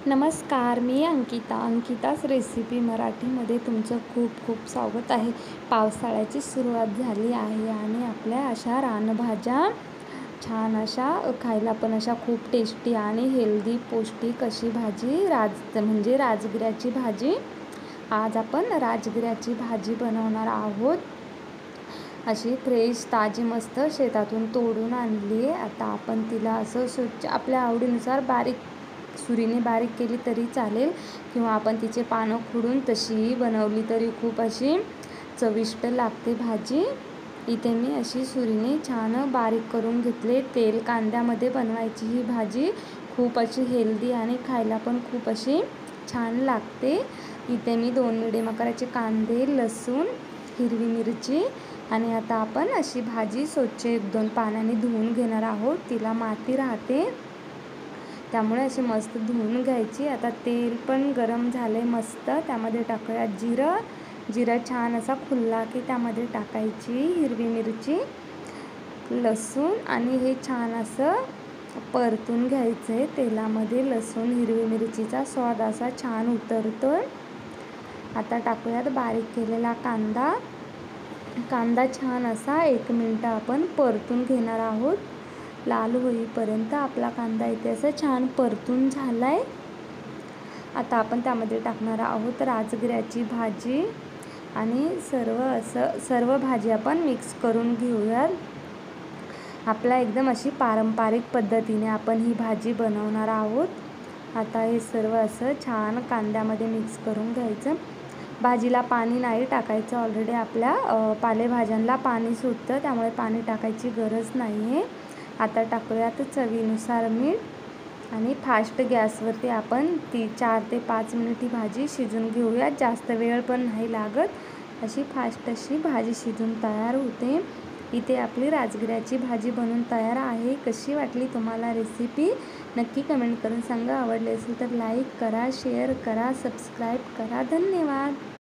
नमस्कार, मी अंकिताच रेसिपी मराठीमध्ये तुमचं खूप खूप स्वागत आहे. पावसाळ्याची सुरुवात झाली आहे आणि आपल्या अशा रानभाज्या छान अशा खायला पण अशा खूप टेस्टी आणि हेल्दी पौष्टिक अशी भाजी म्हणजे राजगिऱ्याची भाजी. आज आपण राजगिऱ्याची भाजी बनवणार आहोत. अशी फ्रेश ताजी मस्त शेतातून तोडून आणली आहे. आता आपण तिला असं स्वच्छ आपल्या आवडीनुसार सुरीने बारीक केली तरी चालेल, किंवा आपण तिचे पानं खुडून तशीही बनवली तरी खूप अशी चविष्ट लागते भाजी. इथे मी अशी सुरीने छान बारीक करून घेतले. तेल कांद्यामध्ये बनवायची ही भाजी खूप अशी हेल्दी आणि खायला पण खूप अशी छान लागते. इथे मी 2 मिडियम आकाराचे कांदे, लसूण, हिरवी मिरची आणि आता आपण अशी भाजी स्वच्छ 1-2 पाण्याने धुवून घेणार आहोत. तिला माती राहते, त्यामुळे अशी मस्त धुवून घ्यायची. आता तेल पण गरम झाले मस्त. त्यामध्ये टाकूया जिरं छान असा फुलला की त्यामध्ये टाकायची हिरवी मिरची, लसूण आणि हे छान असं परतून घ्यायचं आहे तेलामध्ये. लसूण हिरवी मिरचीचा स्वाद असा छान उतरतो. आता टाकूयात बारीक केलेला कांदा छान असा 1 मिनिट आपण परतून घेणार आहोत. लाल होईपर्यंत आपला कांदा इथे असं छान परतून झाला आहे. आता आपण त्यामध्ये टाकणार आहोत राजगिऱ्याची भाजी आणि सर्व भाजी आपण मिक्स करून घेऊयात. आपला एकदम अशी पारंपरिक पद्धतीने आपण ही भाजी बनवणार आहोत. आता हे सर्व असं छान कांद्यामध्ये मिक्स करून घ्यायचं. भाजीला पाणी नाही टाकायचं. ऑलरेडी आपल्या पालेभाज्यांना पाणी सुटतं, त्यामुळे पाणी टाकायची गरज नाही आहे. आता टाकूयात चवीनुसार मीठ आणि फास्ट गॅसवरती आपण 4 ते 5 मिनिट ही भाजी शिजून घेऊयात. जास्त वेळ पण नाही लागत. अशी फास्ट अशी भाजी शिजून तयार होते. इथे आपली राजगिऱ्याची भाजी बनून तयार आहे. कशी वाटली तुम्हाला रेसिपी नक्की कमेंट करून सांगा. आवडली असेल तर लाईक करा, शेअर करा, सबस्क्राईब करा. धन्यवाद.